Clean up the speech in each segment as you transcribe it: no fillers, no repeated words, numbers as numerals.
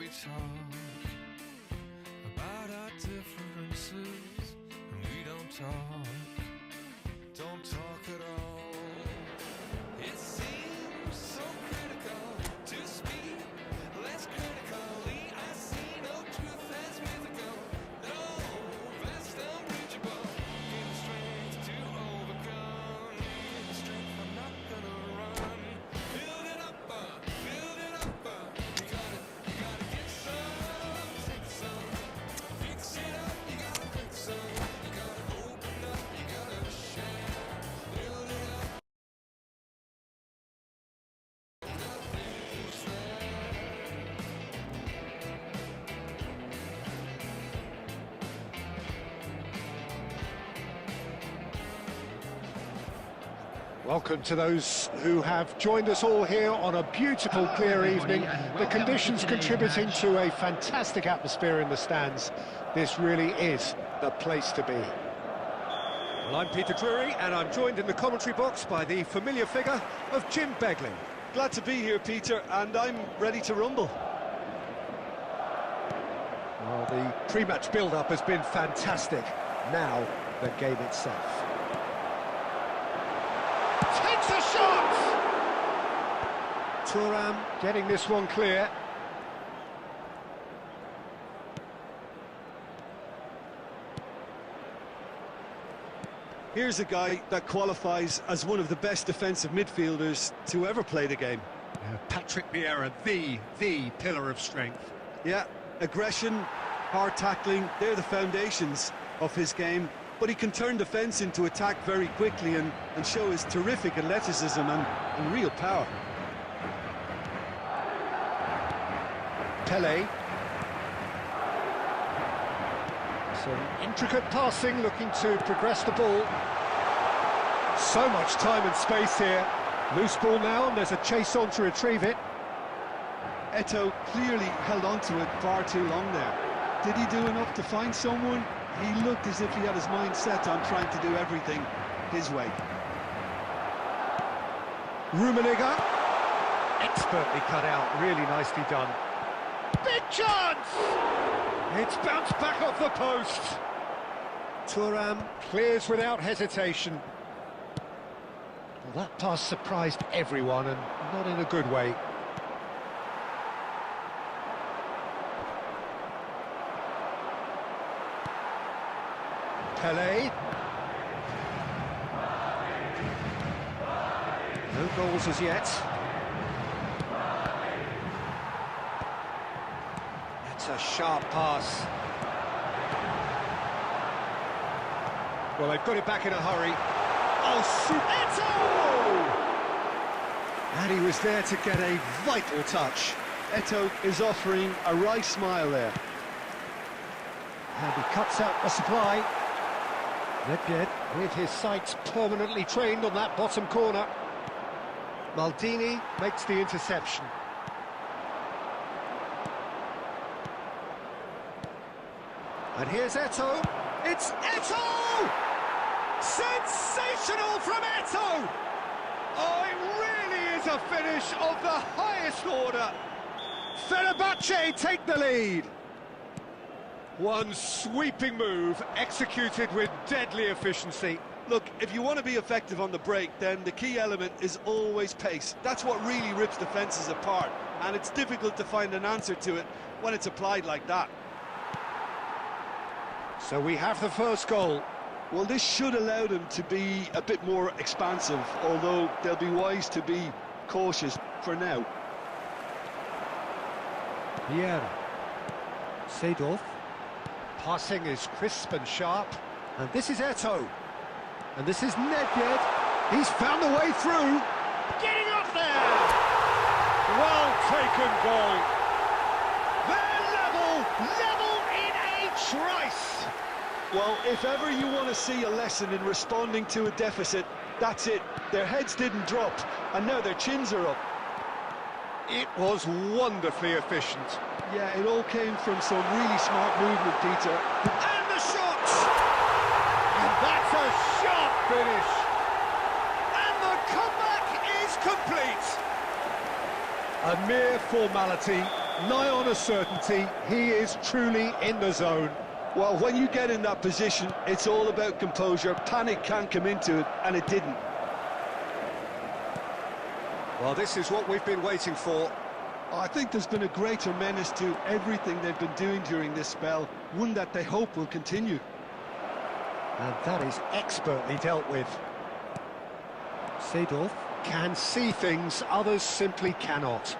we talk about our differences, and we don't talk at all. It seems so critical to speak less critically. I see no truth as mythical, no vast unreachable. Give the strength to overcome, give the strength, I'm not gonna run. Build it up, you gotta get some, take some, fix it up, you gotta fix some, you gotta open up, you gotta share, build it up. Nothing's there. Welcome to those who have joined us all here on a beautiful, clear evening. The conditions contributing to a fantastic atmosphere in the stands. This really is the place to be. Well, I'm Peter Drury, and I'm joined in the commentary box by the familiar figure of Jim Beglin. Glad to be here, Peter, and I'm ready to rumble. Well, the pre-match build-up has been fantastic. Now, the game itself. Takes a shot! Thuram getting this one clear. Here's a guy that qualifies as one of the best defensive midfielders to ever play the game. Patrick Vieira, the pillar of strength. Yeah, aggression, hard tackling, they're the foundations of his game. But he can turn defence into attack very quickly and show his terrific athleticism and real power. Pele. Some intricate passing, looking to progress the ball. So much time and space here. Loose ball now, and there's a chase on to retrieve it. Eto'o clearly held on to it far too long there. Did he do enough to find someone? He looked as if he had his mind set on trying to do everything his way. Rummenigge. Expertly cut out, really nicely done. Big chance! It's bounced back off the post. Thuram clears without hesitation. Well, that pass surprised everyone, and not in a good way. Pele. No goals as yet. That's a sharp pass. Well, they've got it back in a hurry. Oh, Eto'o! And he was there to get a vital touch. Eto'o is offering a right smile there. And he cuts out the supply. Nedved with his sights permanently trained on that bottom corner. Maldini makes the interception. And here's Eto'o. It's Eto'o! Sensational from Eto'o! Oh, it really is a finish of the highest order. Fenerbahce take the lead. One sweeping move, executed with deadly efficiency. Look, if you want to be effective on the break, then the key element is always pace. That's what really rips defences apart, and it's difficult to find an answer to it when it's applied like that. So we have the first goal. Well, this should allow them to be a bit more expansive, although they'll be wise to be cautious for now. Vieira. Seedorf. Passing is crisp and sharp. And this is Eto'o. And this is Nedved. He's found the way through. Getting up there! Well taken goal. They're level in a trice. Well, if ever you want to see a lesson in responding to a deficit, that's it. Their heads didn't drop, and now their chins are up. It was wonderfully efficient. Yeah, it all came from some really smart movement, Peter. And the shot! And that's a sharp finish. And the comeback is complete. A mere formality, Nigh on a certainty, he is truly in the zone. Well, when you get in that position, it's all about composure. Panic can't come into it, and it didn't. Well, this is what we've been waiting for. I think there's been a greater menace to everything they've been doing during this spell, one that they hope will continue. And that is expertly dealt with. Seedorf can see things others simply cannot.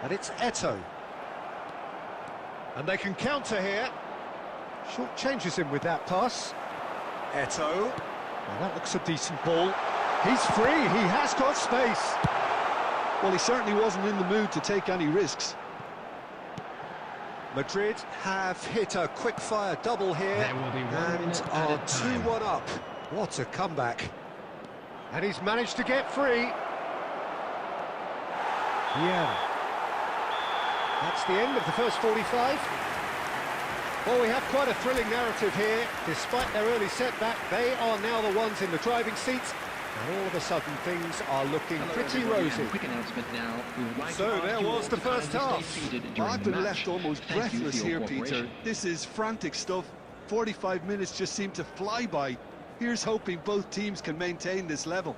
And it's Eto'o. And they can counter here. Short changes him with that pass. Eto'o. Now that looks a decent ball. He's free, he has got space. Well, he certainly wasn't in the mood to take any risks. Madrid have hit a quick-fire double here and are 2-1 up. What a comeback. And he's managed to get free. Yeah. That's the end of the first 45. Well, we have quite a thrilling narrative here. Despite their early setback, they are now the ones in the driving seat. And all of a sudden, things are looking pretty rosy. Quick announcement now. So there was the first half. I've been left almost breathless here, Peter. This is frantic stuff. 45 minutes just seem to fly by. Here's hoping both teams can maintain this level.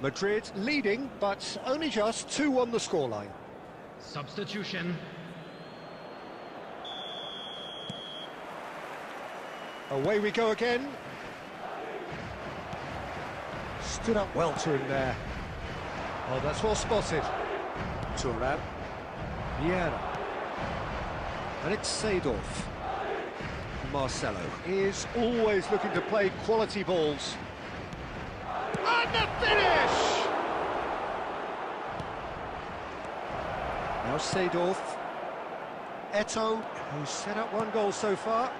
Madrid leading, but only just 2-1 the scoreline. Substitution. Away we go again. Stood up well to him there. Oh, that's well spotted. Thuram. Vieira. And it's Seedorf. Marcelo is always looking to play quality balls. And the finish! Now Seedorf. Eto'o, who's set up one goal so far.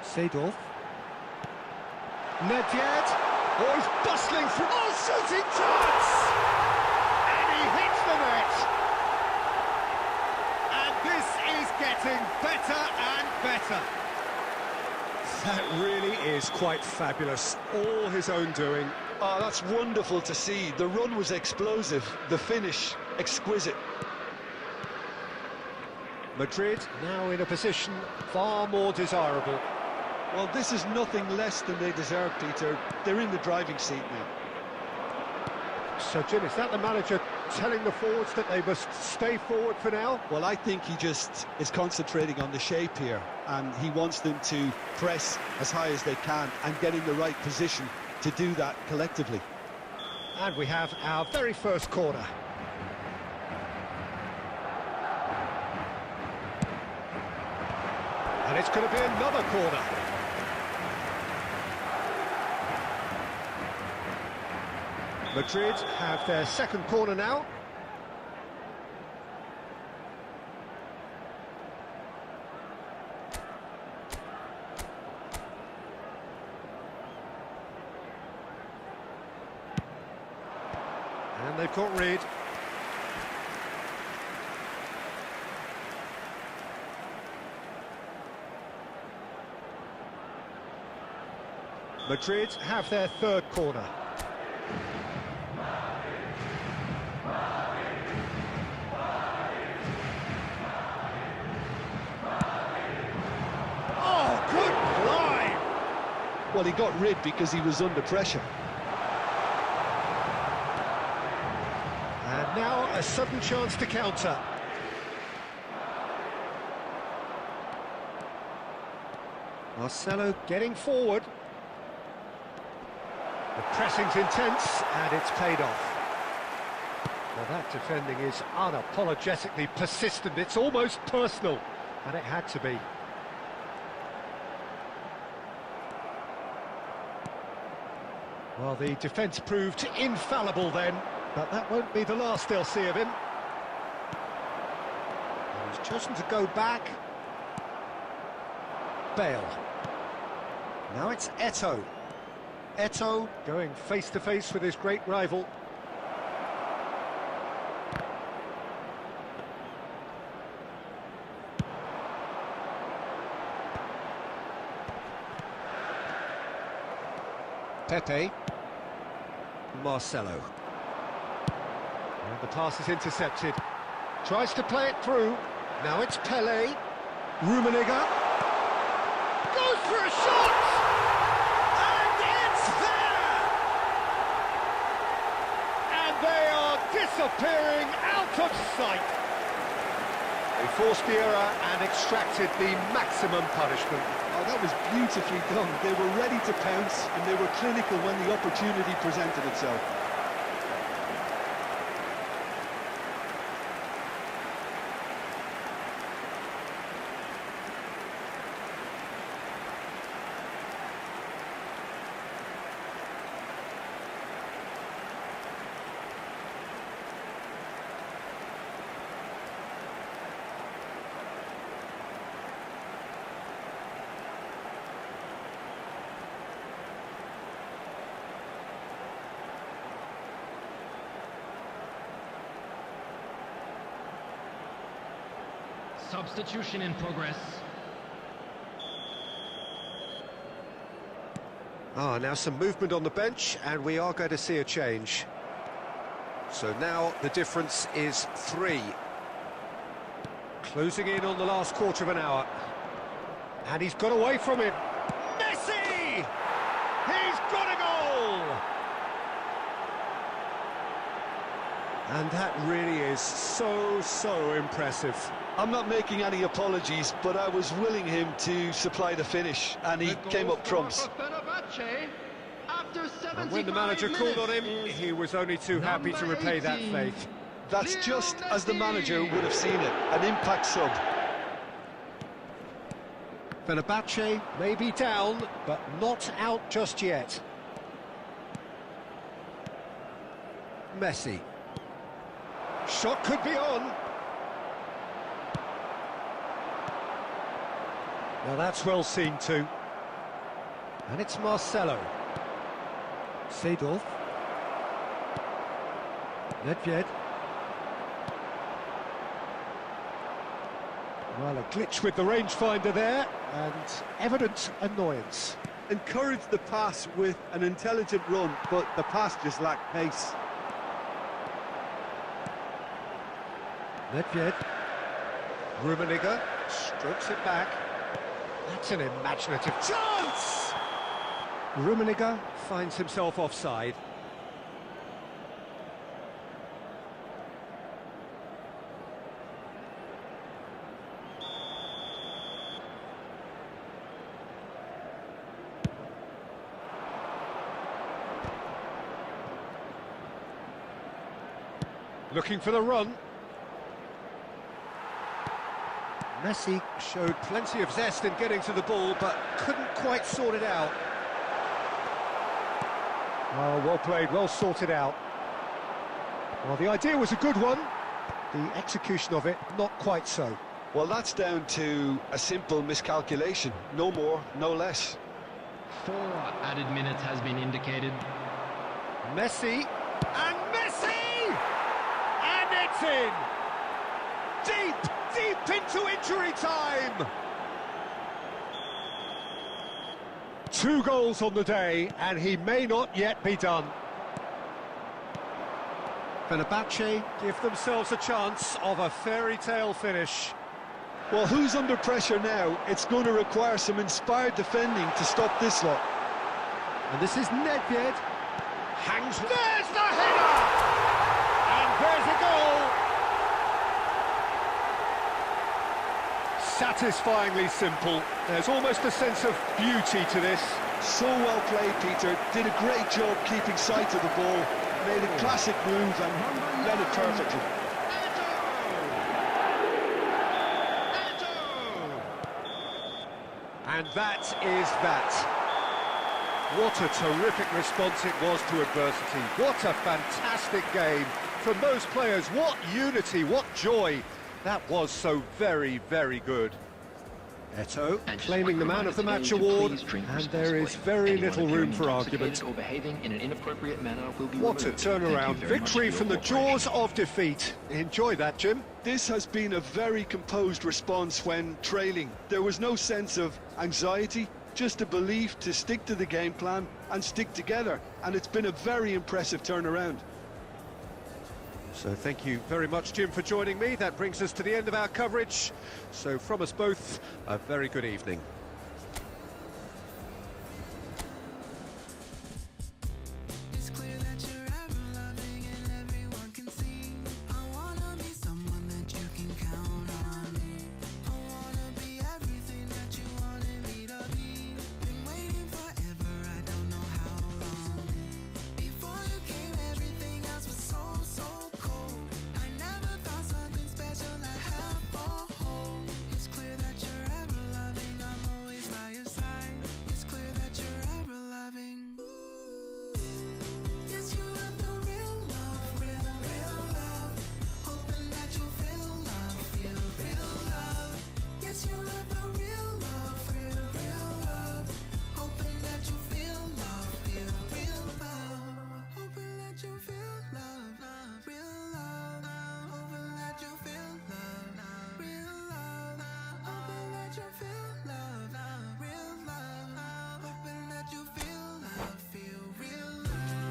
Seedorf. Nedved. Oh, he's bustling through. Oh, shooting chance! And he hits the net. And this is getting better and better. That really is quite fabulous. All his own doing. Oh, that's wonderful to see. The run was explosive, the finish exquisite. Madrid now in a position far more desirable. Well, this is nothing less than they deserve, Peter. They're in the driving seat now. So, Jim, is that the manager telling the forwards that they must stay forward for now? Well, I think he just is concentrating on the shape here, and he wants them to press as high as they can and get in the right position to do that collectively. And we have our very first corner. And it's going to be another corner. Madrid have their second corner now. And they've got Reed. Madrid have their third corner. Oh, good line! Well, he got rid because he was under pressure. And now a sudden chance to counter. Marcelo getting forward. The pressing's intense, and it's paid off. Well, that defending is unapologetically persistent. It's almost personal, and it had to be. Well, the defence proved infallible then, but that won't be the last they'll see of him. And he's chosen to go back. Bale. Now it's Eto'o. Eto'o going face-to-face with his great rival. Pepe. Marcelo. And the pass is intercepted. Tries to play it through. Now it's Pele. Rummenigge. Goes for a shot! And it's there! And they are disappearing out of sight. They forced the error and extracted the maximum punishment. Oh, that was beautifully done. They were ready to pounce, and they were clinical when the opportunity presented itself. Substitution in progress. Now some movement on the bench, and we are going to see a change. So now the difference is 3. Closing in on the last quarter of an hour. And he's got away from it. Messi! He's got a goal! And that really is so impressive. I'm not making any apologies, but I was willing him to supply the finish, and he came up trumps. And when the manager called on him, he was only too happy to repay that faith. That's just as the manager would have seen it, an impact sub. Fenerbahce may be down, but not out just yet. Messi. Shot could be on. Now that's well seen too. And it's Marcelo. Seedorf. Nedved. Well, a glitch with the rangefinder there, and evident annoyance. Encouraged the pass with an intelligent run, but the pass just lacked pace. Nedved. Rummenigge strokes it back. That's an imaginative chance! Rummenigge finds himself offside. Looking for the run. Messi showed plenty of zest in getting to the ball, but couldn't quite sort it out. Oh, well played, well sorted out. Well, the idea was a good one. The execution of it, not quite so. Well, that's down to a simple miscalculation. No more, no less. 4 added minutes has been indicated. Messi, and Messi! And it's in! Deep into injury time! 2 goals on the day, and he may not yet be done. Fenerbahce give themselves a chance of a fairy tale finish. Well, who's under pressure now? It's going to require some inspired defending to stop this lot. And this is Nedved. Hangs... There's the header! And there's a goal! Satisfyingly simple. There's almost a sense of beauty to this. So well played, Peter. Did a great job keeping sight of the ball. Made a classic move and led it perfectly. And that is that. What a terrific response it was to adversity. What a fantastic game from those players. What unity, what joy. That was so very, very good. Eto claiming the Man of the Match award, and there is very little room for argument. Or behaving in an inappropriate manner will be What a removed. turnaround. Victory from the jaws of defeat. Enjoy that, Jim. This has been a very composed response when trailing. There was no sense of anxiety, just a belief to stick to the game plan and stick together. And it's been a very impressive turnaround. So thank you very much, Jim, for joining me. That brings us to the end of our coverage. So from us both, a very good evening. It's clear that you're ever loving and everyone can see. I wanna be someone that you can count on. I wanna be everything that you wanted me to be. Been waiting forever, I don't know how long. Before you came, everything else was so, so cold. I never thought something special I have for home. It's clear that you're ever loving, I'm always by your side. It's clear that you're ever loving. Yes, you have the real love, real, real love. Hoping that you feel love, feel real love. Yes, you have the real love, real, real love. Hoping that you feel love, feel real love. Hoping that you feel love, love, real love. Hoping that you feel love, real love. Hoping that you feel love, real love. Hoping that you feel love, feel real love.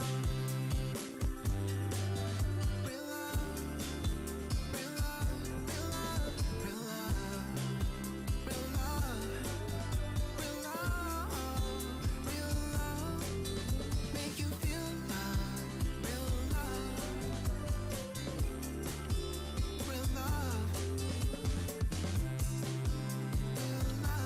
Real love, real love, real love, real love, real love, real love, real love. Make you feel love, real love, real love, real love.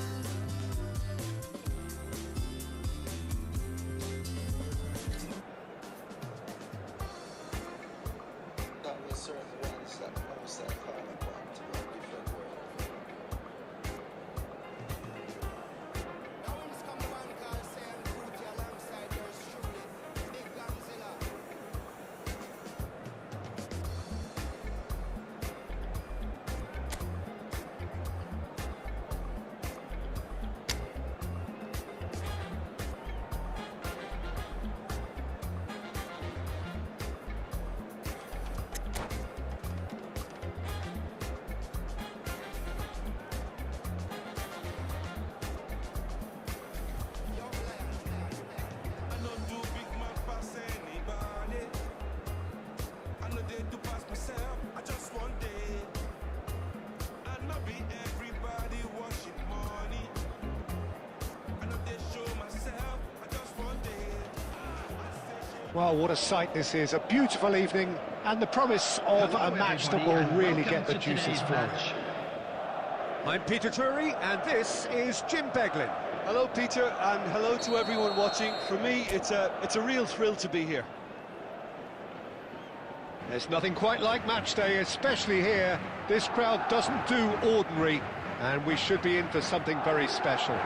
That was certain ones that most that call upon to make you feel good. I know do big man pass anybody. I know they do pass myself. I just want day. I know be everybody washing money. I know they show myself. I just want day. Well, what a sight this is. A beautiful evening and the promise of a match that will really get the juices flowing. I'm Peter Drury and this is Jim Beglin. Hello, Peter, and hello to everyone watching. For me, it's a real thrill to be here. There's nothing quite like match day, especially here. This crowd doesn't do ordinary, and we should be in for something very special.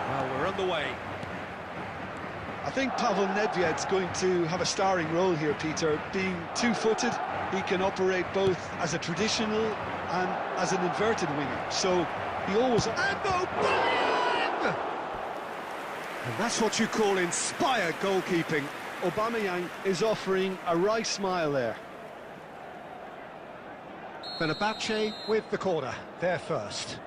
Well, we're underway. I think Pavel Nedved's going to have a starring role here, Peter. Being two-footed, he can operate both as a traditional and as an inverted winger. So he always... And Aubameyang! And that's what you call inspired goalkeeping. Aubameyang is offering a wry smile there. Fenerbahce with the corner, there first.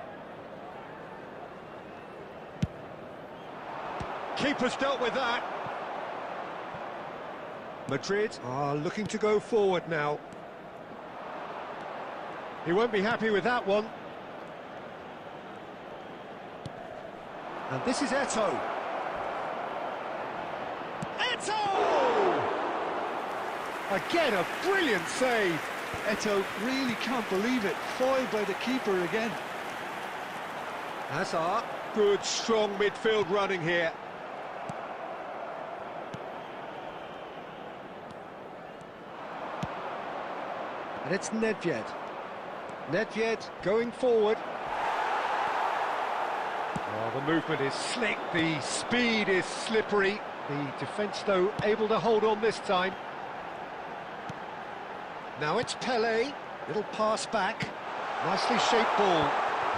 Keeper's dealt with that. Madrid are looking to go forward now. He won't be happy with that one. And this is Eto'o. Eto'o! Again, a brilliant save. Eto'o really can't believe it. Foiled by the keeper again. Hazard, good, strong midfield running here. And it's Nedved. Nedved going forward. Oh, the movement is slick, the speed is slippery. The defence, though, able to hold on this time. Now it's Pelé. Little pass back. Nicely shaped ball.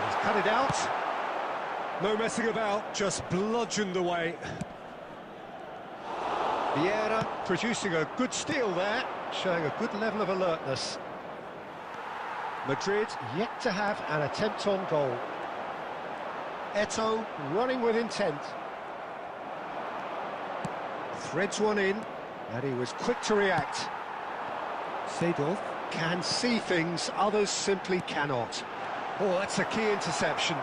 He's cut it out. No messing about, just bludgeoned away. Vieira producing a good steal there, showing a good level of alertness. Madrid yet to have an attempt on goal. Eto'o running with intent. Threads one in, and he was quick to react. Seedorf can see things others simply cannot. Oh, that's a key interception.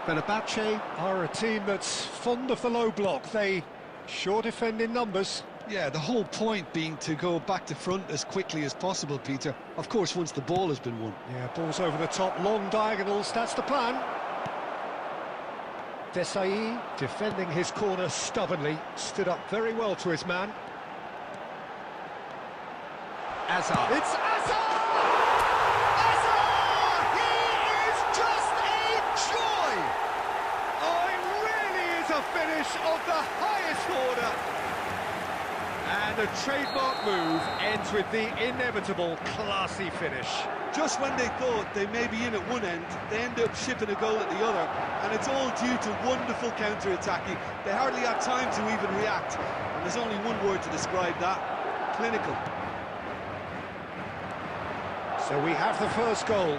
Fenerbahce are a team that's fond of the low block. They sure defend in numbers. Yeah, the whole point being to go back to front as quickly as possible, Peter. Of course, once the ball has been won. Yeah, balls over the top, long diagonals, that's the plan. Desai defending his corner stubbornly, stood up very well to his man. Azar. It's Azar! Azar! He is just a joy! Oh, it really is a finish of the highest order. And a trademark move ends with the inevitable classy finish. Just when they thought they may be in at one end, they end up shipping a goal at the other, and it's all due to wonderful counter-attacking. They hardly had time to even react, and there's only one word to describe that: clinical. So we have the first goal.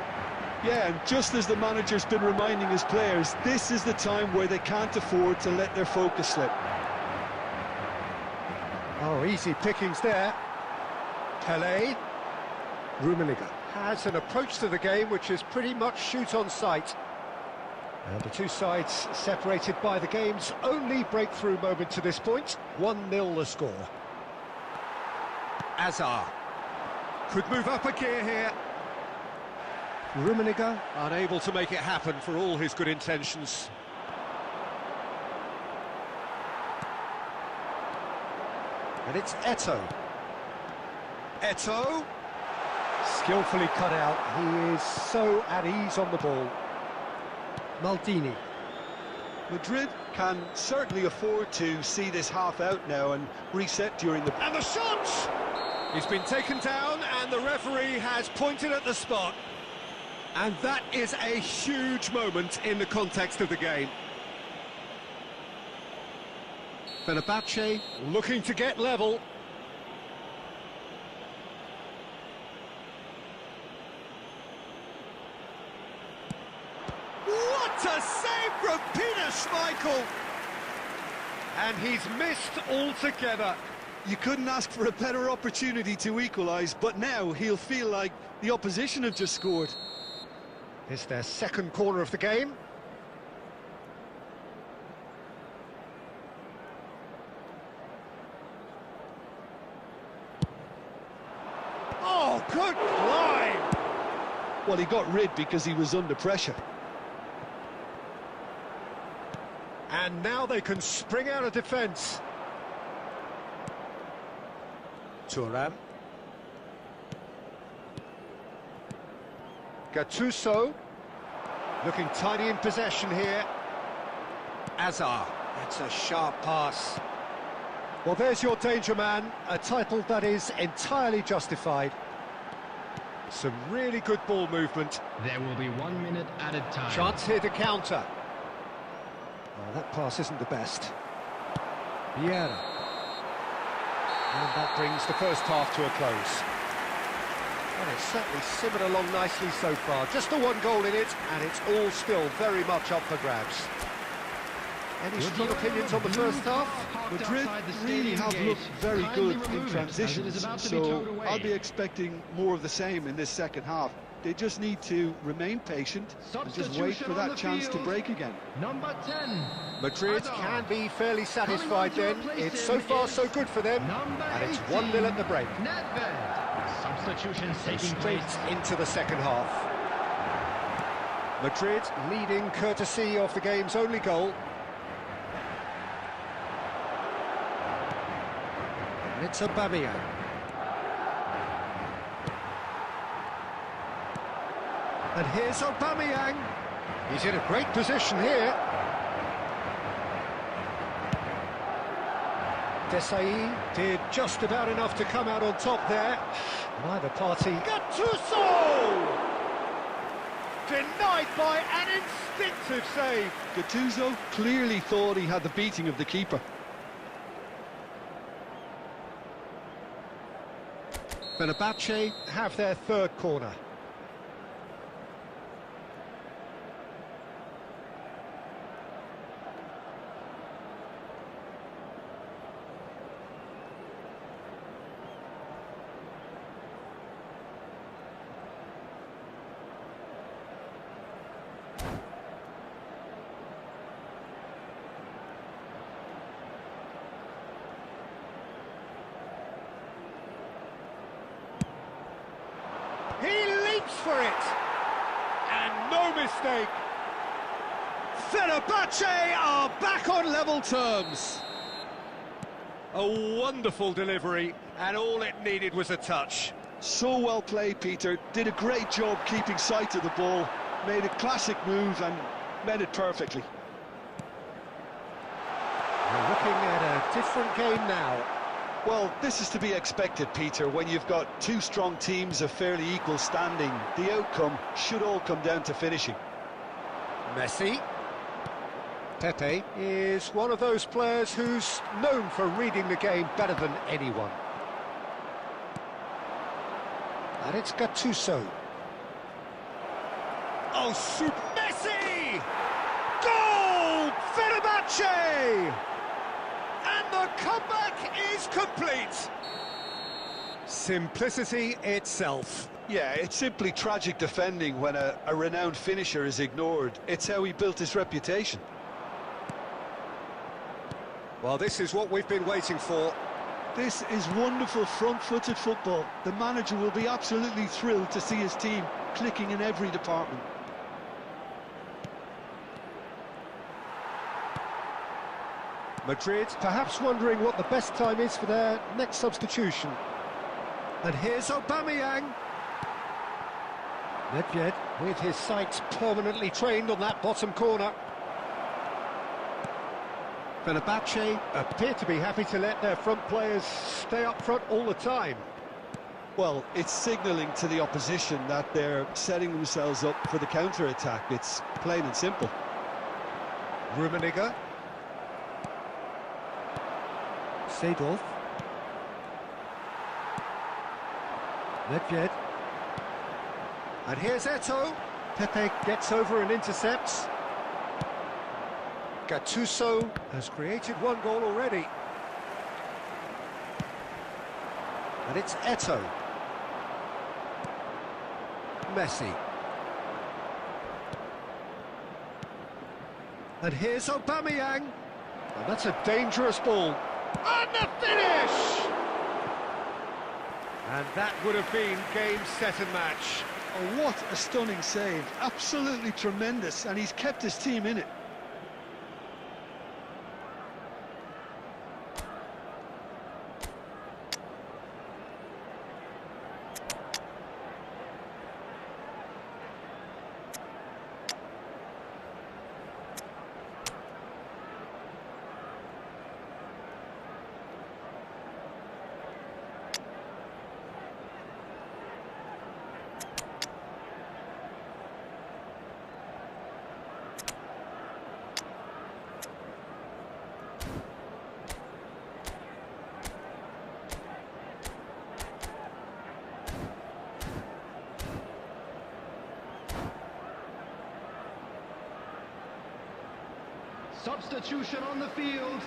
Yeah, and just as the manager's been reminding his players, this is the time where they can't afford to let their focus slip. Oh, easy pickings there. Pele. Rummenigge has an approach to the game which is pretty much shoot on sight. And the two sides separated by the game's only breakthrough moment to this point. 1-0 the score. Azar could move up a gear here. Rummenigge unable to make it happen for all his good intentions. And it's Eto'o. Eto'o, skillfully cut out. He is so at ease on the ball. Maldini. Madrid can certainly afford to see this half out now and reset during the... And the shot! He's been taken down and the referee has pointed at the spot. And that is a huge moment in the context of the game. Fenerbahce looking to get level. What a save from Peter Schmeichel! And he's missed altogether. You couldn't ask for a better opportunity to equalise, but now he'll feel like the opposition have just scored. It's their second corner of the game. Oh, good climb! Well, he got rid because he was under pressure. And now they can spring out of defence. Thuram. Gattuso. Looking tiny in possession here. Azar. It's a sharp pass. Well, there's your danger man. A title that is entirely justified. Some really good ball movement. There will be 1 minute added time. Chance here to counter. Oh, that pass isn't the best. Vieira. And that brings the first half to a close. And it's certainly simmered along nicely so far. Just the one goal in it, and it's all still very much up for grabs. Any strong opinions on the first half? Madrid really have looked very good in transitions, so I'll be expecting more of the same in this second half. They just need to remain patient and just wait for that chance to break again. Number 10. Madrid can be fairly satisfied then. It's so far so good for them. And it's 1-0 at the break. Nedved. Substitutions taking Straight place. into the second half. Madrid leading courtesy of the game's only goal. And it's Aubameyang. And here's Aubameyang. He's in a great position here. Desai did just about enough to come out on top there. Neither party. Gattuso! Denied by an instinctive save. Gattuso clearly thought he had the beating of the keeper. Fenerbahce have their third corner. no mistake. Fenerbahce are back on level terms. A wonderful delivery, and all it needed was a touch. So well played, Peter. Did a great job keeping sight of the ball. Made a classic move and met it perfectly. We're looking at a different game now. Well, this is to be expected, Peter. When you've got two strong teams of fairly equal standing, the outcome should all come down to finishing. Messi. Pepe is one of those players who's known for reading the game better than anyone. And it's Gattuso. Oh, super Messi! Goal! Fenerbahce! And the comeback is complete. Simplicity itself. Yeah, it's simply tragic defending when a renowned finisher is ignored. It's how he built his reputation. Well, this is what we've been waiting for. This is wonderful front-footed football. The manager will be absolutely thrilled to see his team clicking in every department. Madrid perhaps wondering what the best time is for their next substitution. And here's Aubameyang. Nedved with his sights permanently trained on that bottom corner. Fenerbahce appear to be happy to let their front players stay up front all the time. Well, it's signalling to the opposition that they're setting themselves up for the counter-attack. It's plain and simple. Rummenigge. Seedorf. Nedved. And here's Eto'o. Pepe gets over and intercepts. Gattuso has created one goal already. And it's Eto'o. Messi. And here's Aubameyang. And that's a dangerous ball. And the finish! And that would have been game, set and match. Oh, what a stunning save. Absolutely tremendous, and he's kept his team in it. Substitution on the field.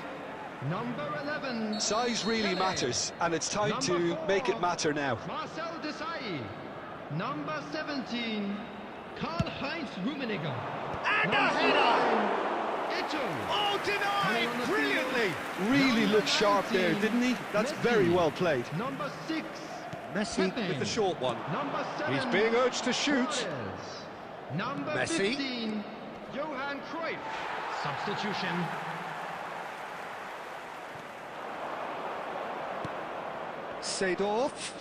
Number 11. Size really matters, and it's time to make it matter now. Marcel Desailly. Number 17. Karl-Heinz Rummenigge. And a header! Eto'o. Oh, denied brilliantly! Really Number looked sharp there, 19. didn't he? That's Messi. very well played. Number 6. Messi Pepe. with the short one. Number 7. He's being urged to shoot. Suarez. Number Messi. 15. Johan Cruyff. Substitution. Seedorf.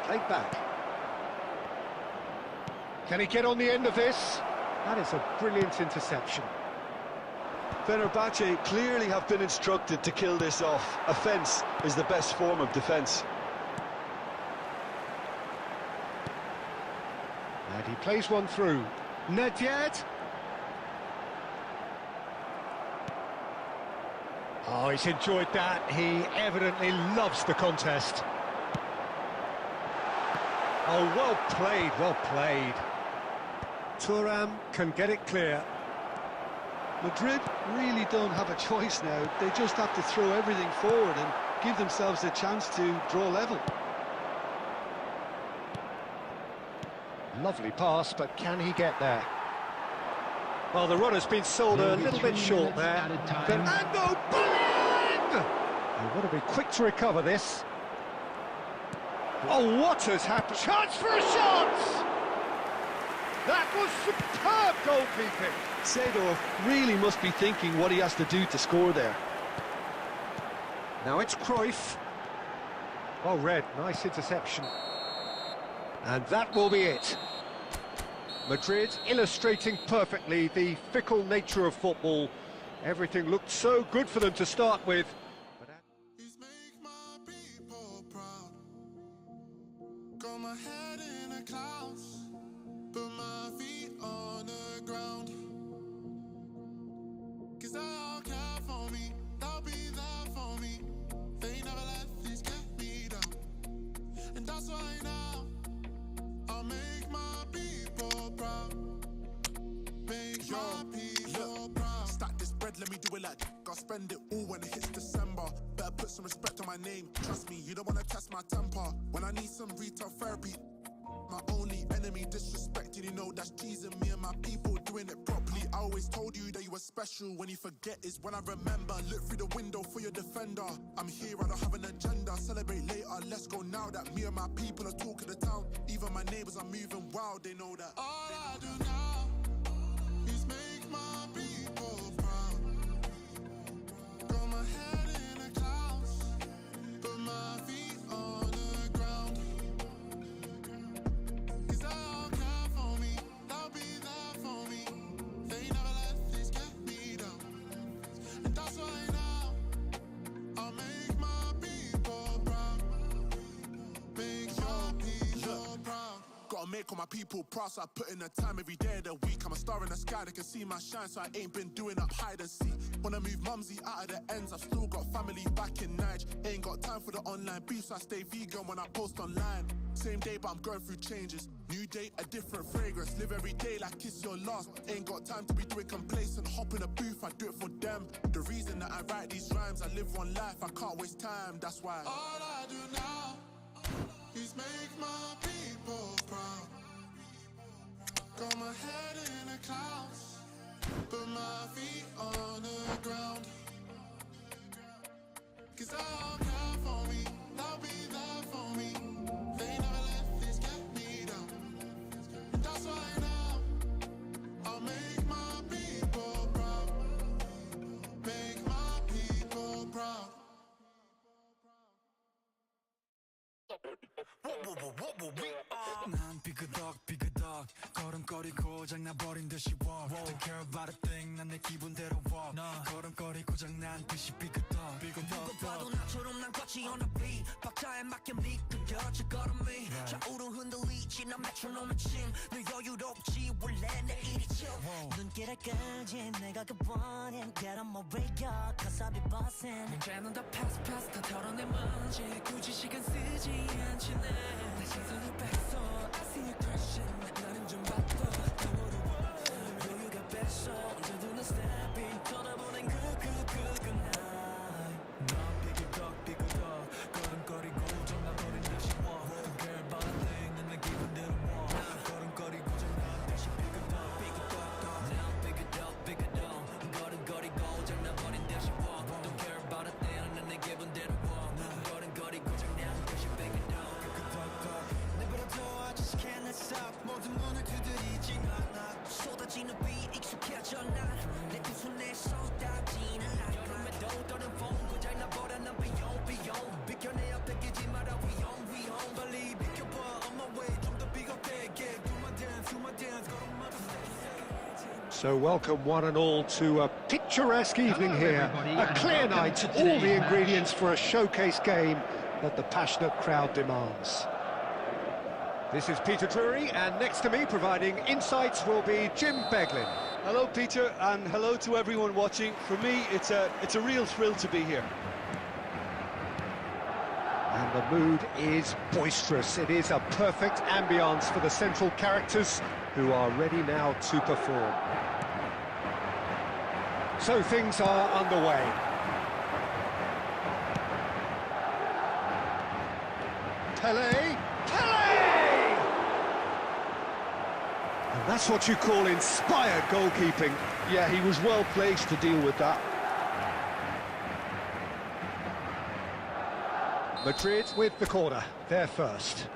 Played back. Can he get on the end of this? That is a brilliant interception. Fenerbahce clearly have been instructed to kill this off. Offence is the best form of defence. And he plays one through. Nedved. Oh, he's enjoyed that. He evidently loves the contest. Oh, well played, well played. Thuram can get it clear. Madrid really don't have a choice now. They just have to throw everything forward and give themselves a chance to draw level. Lovely pass, but can he get there? Well, the run has been sold a little bit short there. Fernando, bang! They've got to be quick to recover this. Oh, what has happened? Chance for a shot! That was superb goalkeeping. Seedorf really must be thinking what he has to do to score there. Now it's Cruyff. Oh, Red, nice interception. And that will be it. Madrid illustrating perfectly the fickle nature of football. Everything looked so good for them to start with. Please make my people proud. Got my head in the clouds, put my feet on the ground. 'Cause they all care for me, they'll be there for me. They never let this get me down. And that's why now I'll make my people proud. Make my people proud. Stack this bread, let me do it like I'll spend it all when it hits December. Better put some respect on my name. Trust me, you don't wanna test my temper. When I need some retail therapy, my only enemy disrespecting, you know that's G's and me and my people doing it properly. I always told you that you were special. When you forget is when I remember. Look through the window for your defender. I'm here, I don't have an agenda. Celebrate later, let's go now that me and my people are talking the town. Even my neighbors are moving wild, they know that. All I do now is make my people proud. Got my head in the clouds, put my feet on the ground. 'Cause they all care for me, they'll be there for me. They never let this get me down. And that's why now I'll make my people proud. Make your people proud. Gotta make all my people proud, so I put in the time every day of the week. I'm a star in the sky, they can see my shine, so I ain't been doing up hide and seek. Wanna move mumsy out of the ends, I've still got family back in Nige. Ain't got time for the online beef, so I stay vegan when I post online. Same day, but I'm going through changes. New day, a different fragrance. Live every day like it's your last. Ain't got time to be doing complacent. Hop in a booth, I do it for them. The reason that I write these rhymes, I live one life, I can't waste time, that's why. All I do now is make my people proud. Got my head in the clouds, put my feet on the ground. 'Cause they all care for me, they'll be there for me. They never let this get me down. And that's why now I'll make my people proud. Make my people proud. 난 삐그덕 걸음걸이 고장나버린 듯이 walk Don't care about a thing 난 내 기분대로 walk 걸음걸이 고장난 듯이 삐그덕 누가 봐도 나처럼 난 걷지 on a beat 박자에 맞게 미끄러져 걸음이 좌우로 흔들리지 난 메트로놈의 침늘 여유롭지 원래 내 일이죠 눈길을 끌지 내가 그 원인 Get on my radar cause I be bossing 문제는 다 pass 다 털어내 먼지 굳이 시간 쓰지 않지 내 시선을 뺐어 I see you crashing 나는 좀 바빠 너무로 여유가 뺐어 언제든 난 stepping 쳐다보낸 그 night 넌 삐그덕 걸음걸이 고장나버린 듯이 walk Don't care about a thing 난 내 기분대로 walk 걸음걸이 고장난 듯이 삐그덕 난 삐그덕 걸음걸이 고장나버린 듯이 walk Don't care about a thing 난 내 기분대로 walk 걸음걸이 고장난 듯이 삐그덕 내버려둬 I just can't stop 모든 문을 두드리지만 나 쏟아지는 비 익숙해져 난내 두 손에 쏟아지는 여름에도 떠는 风고장나버려 난 비용 비켜내야 뺏기지 마라 위험 빨리 비켜봐 on my way 좀 더 비겁되게 Do my dance 걸음마다 So welcome one and all to a picturesque evening here. A clear night, all the ingredients for a showcase game that the passionate crowd demands. This is Peter Drury, and next to me providing insights will be Jim Beglin. Hello, Peter, and hello to everyone watching. For me, it's a real thrill to be here. And the mood is boisterous. It is a perfect ambience for the central characters who are ready now to perform. So things are underway. Pele! And that's what you call inspired goalkeeping. Yeah, he was well placed to deal with that. Madrid with the corner, they're first.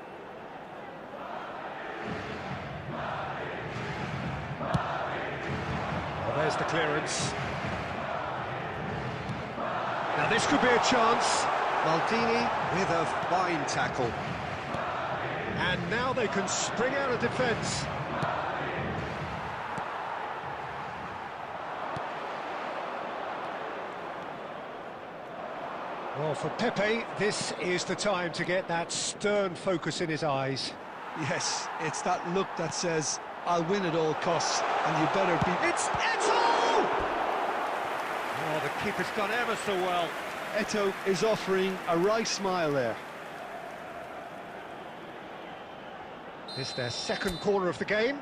Well, there's the clearance. Now this could be a chance. Maldini with a fine tackle. And now they can spring out of defence. Well, for Pepe, this is the time to get that stern focus in his eyes. Yes, it's that look that says, I'll win at all costs, and you better be... It's Eto'o! Oh, the keeper's done ever so well. Eto'o is offering a wry smile there. It's their second corner of the game.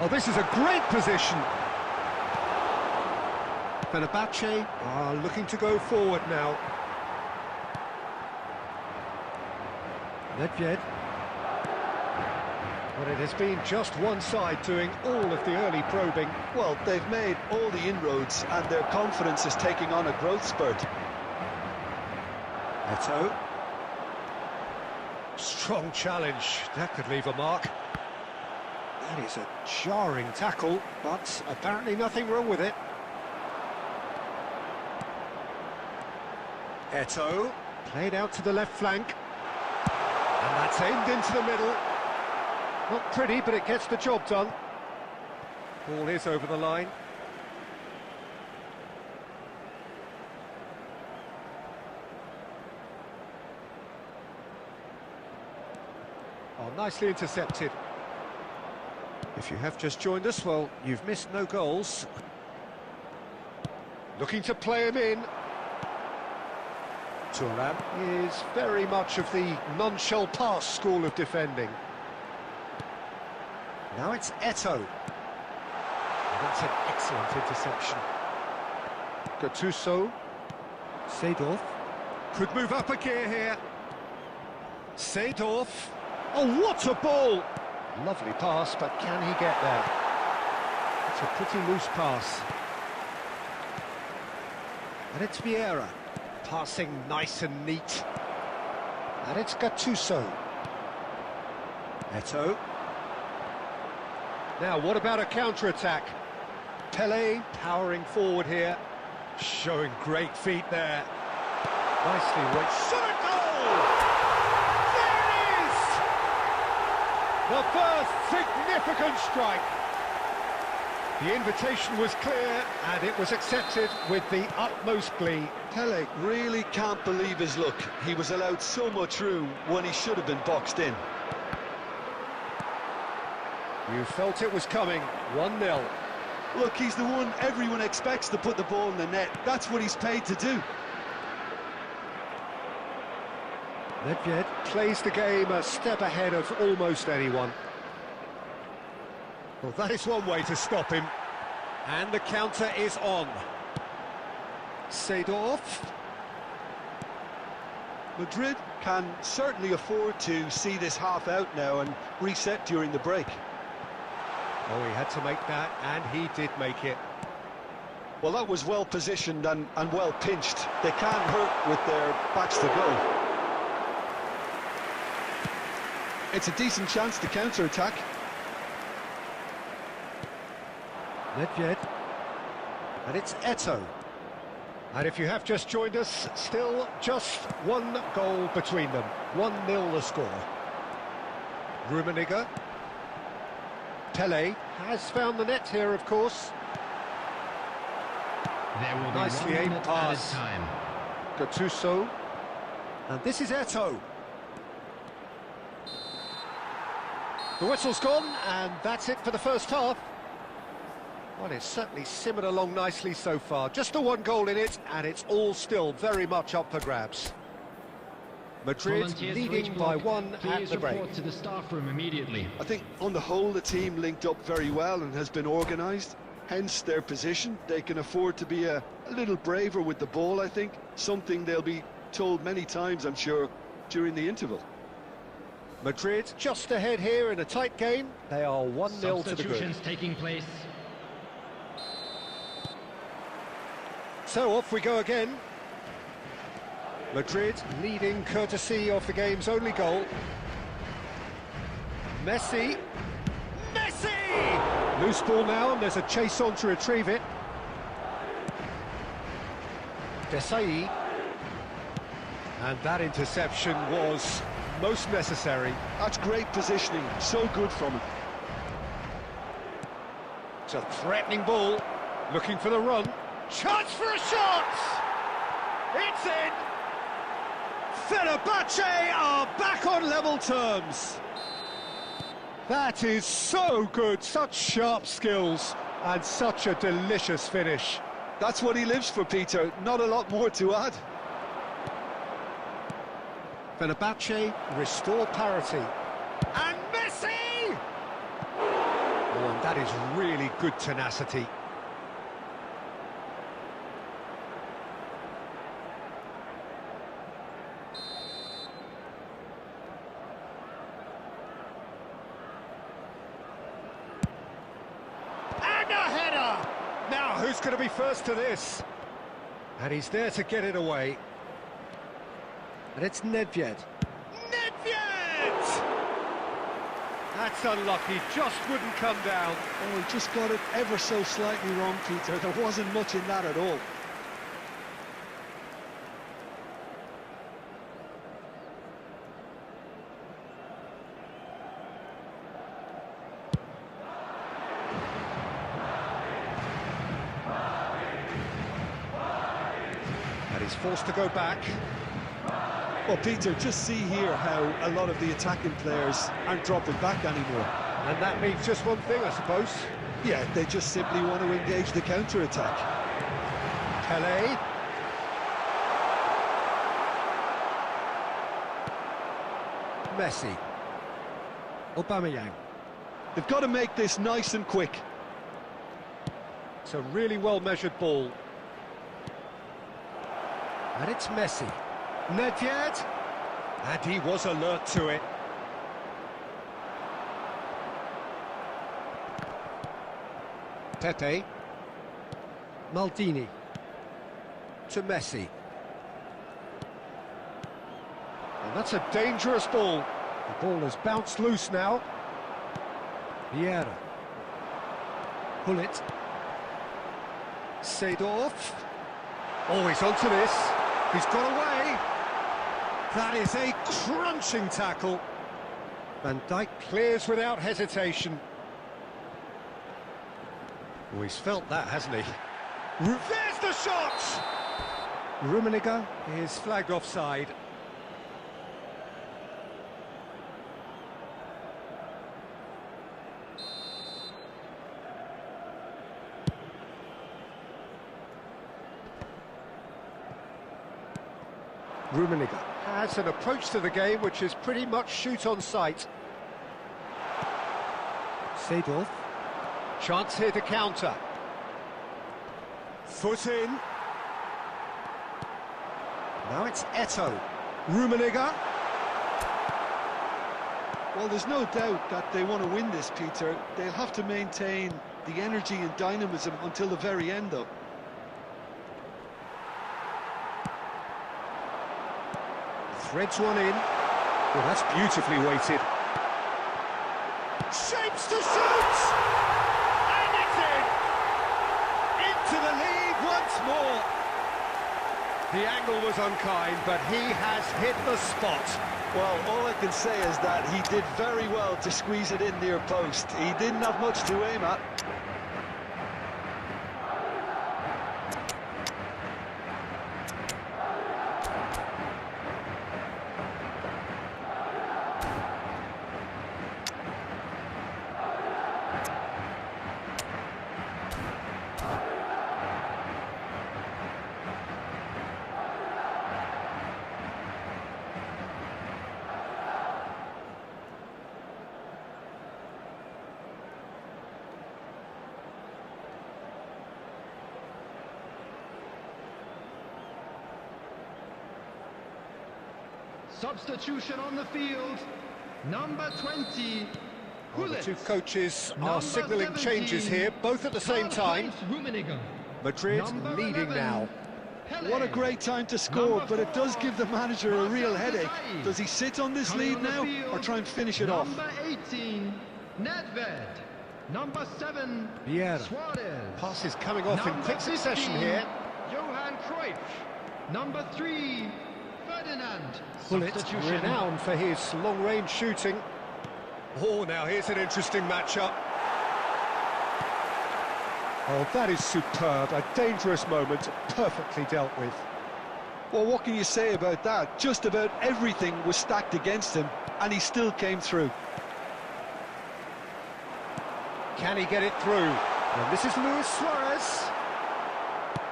Oh, this is a great position. Fenerbahce are looking to go forward now. Nedved. But it has been just one side doing all of the early probing. Well, they've made all the inroads, and their confidence is taking on a growth spurt. Eto'o. Strong challenge. That could leave a mark. That is a jarring tackle, but apparently nothing wrong with it. Eto'o, played out to the left flank. And that's aimed into the middle. Not pretty, but it gets the job done. Ball is over the line. Oh, nicely intercepted. If you have just joined us, well, you've missed no goals. Looking to play him in. Thuram is very much of the non-shall pass school of defending. Now it's Eto'o. And that's an excellent interception. Gattuso. Seedorf. Could move up a gear here. Seedorf. Oh, what a ball! Lovely pass, but can he get there? It's a pretty loose pass. And it's Vieira. Passing nice and neat. And it's Gattuso. Eto'o. Now, what about a counter-attack? Pele powering forward here. Showing great feet there. Nicely weight. Shot a goal! There it is! The first significant strike. The invitation was clear, and it was accepted with the utmost glee. Pele really can't believe his luck. He was allowed so much room when he should have been boxed in. You felt it was coming, 1-0. Look, he's the one everyone expects to put the ball in the net. That's what he's paid to do. Nedved plays the game a step ahead of almost anyone. Well, that is one way to stop him. And the counter is on. Seedorf. Madrid can certainly afford to see this half out now and reset during the break. Oh, he had to make that, and he did make it. Well, that was well positioned and well pinched. They can't hurt with their backs to goal. It's a decent chance to counter-attack. Nedved. And it's Eto'o. And if you have just joined us, still just one goal between them. 1-0 the score. Rummenigge. Pele has found the net here, of course. There will be Nicely 1 aimed minute pass. added time. Gattuso. And this is Eto'o. The whistle's gone, and that's it for the first half. Well, it's certainly simmered along nicely so far. Just the one goal in it, and it's all still very much up for grabs. Madrid Volunteers for leading each by block. 1 at Please the break. report to the staff room immediately. I think, on the whole, the team linked up very well and has been organised. hence their position. They can afford to be a little braver with the ball, I think. Something they'll be told many times, I'm sure, during the interval. Madrid just ahead here in a tight game. They are 1-0 to the good. Substitutions taking place. So off we go again. Madrid leading courtesy of the game's only goal. Messi. Messi! Loose ball now, and there's a chase on to retrieve it. Desai. And that interception was most necessary. That's great positioning, so good from him. It's a threatening ball, looking for the run. Chance for a shot! It's in! Fenerbahce are back on level terms. That is so good, such sharp skills, and such a delicious finish. That's what he lives for, Peter. Not a lot more to add. Fenerbahce restore parity. And Messi! Oh, and that is really good tenacity. And a header! Now, who's going to be first to this? And he's there to get it away. And it's Nedved. Nedved! That's unlucky, just wouldn't come down. Oh, he just got it ever so slightly wrong, Peter. There wasn't much in that at all. And he's forced to go back. Well, Peter, just see here how a lot of the attacking players aren't dropping back anymore. And that means just one thing, I suppose. Yeah, they just simply want to engage the counter-attack. Pele. Messi. Aubameyang. They've got to make this nice and quick. It's a really well-measured ball. And it's Messi. Nedved. And he was alert to it. Pepe. Maldini. To Messi. And that's a dangerous ball. The ball has bounced loose now. Vieira. Pull it. Seedorf. Oh, he's onto this. He's got away. That is a crunching tackle. Van Dijk clears without hesitation. Oh, he's felt that, hasn't he? There's the shot! Rummenigge is flagged offside. Rummenigge has an approach to the game which is pretty much shoot on sight. Seedorf. Chance here to counter. Foot in. Now it's Eto'o. Rummenigge. Well, there's no doubt that they want to win this, Peter. They'll have to maintain the energy and dynamism until the very end, though. Threads one in. Well, that's beautifully weighted. Shapes to shoot! And it's in! Into the lead once more. The angle was unkind, but he has hit the spot. Well, all I can say is that he did very well to squeeze it in near post. He didn't have much to aim at. Substitution on the field. Number 20. Well, the two coaches are signalling changes here, both at the same time. Madrid leading now. What a great time to score, but it does give the manager a real headache. Does he sit on this lead now, or try and finish it off? Number 18, Nedved. Number 7, Vieira. Suarez. Passes coming off in quick succession here. Johan Cruyff. Number 3, Ferdinand. Bullet, Substitution. renowned for his long-range shooting. Oh, now here's an interesting matchup. Oh, that is superb. A dangerous moment, perfectly dealt with. Well, what can you say about that? Just about everything was stacked against him, and he still came through. Can he get it through? And this is Luis Suarez.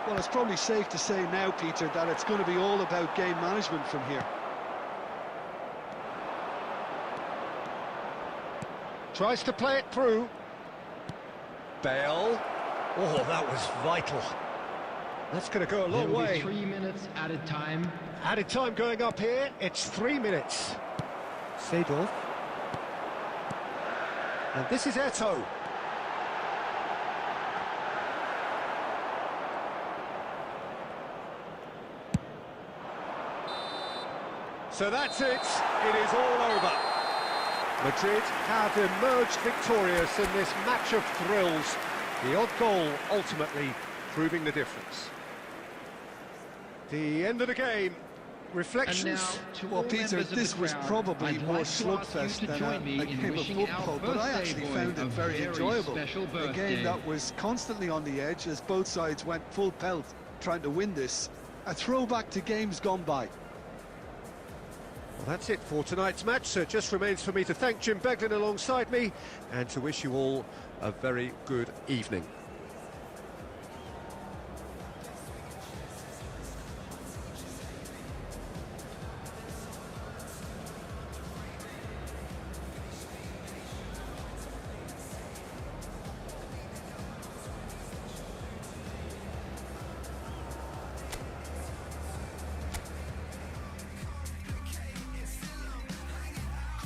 Well, it's probably safe to say now, Peter, that it's going to be all about game management from here. Tries to play it through. Bale. Oh, that was vital. That's going to go a long There will way. be 3 minutes added time. Added time going up here. It's 3 minutes. Seedorf. And this is Eto'o. So that's it. It is all over. Madrid have emerged victorious in this match of thrills. The odd goal ultimately proving the difference. The end of the game. Reflections. Well, Peter, this was probably more slugfest than a game of football, but I actually found it very enjoyable. A game that was constantly on the edge as both sides went full pelt trying to win this. A throwback to games gone by. Well, that's it for tonight's match, so it just remains for me to thank Jim Beglin alongside me and to wish you all a very good evening.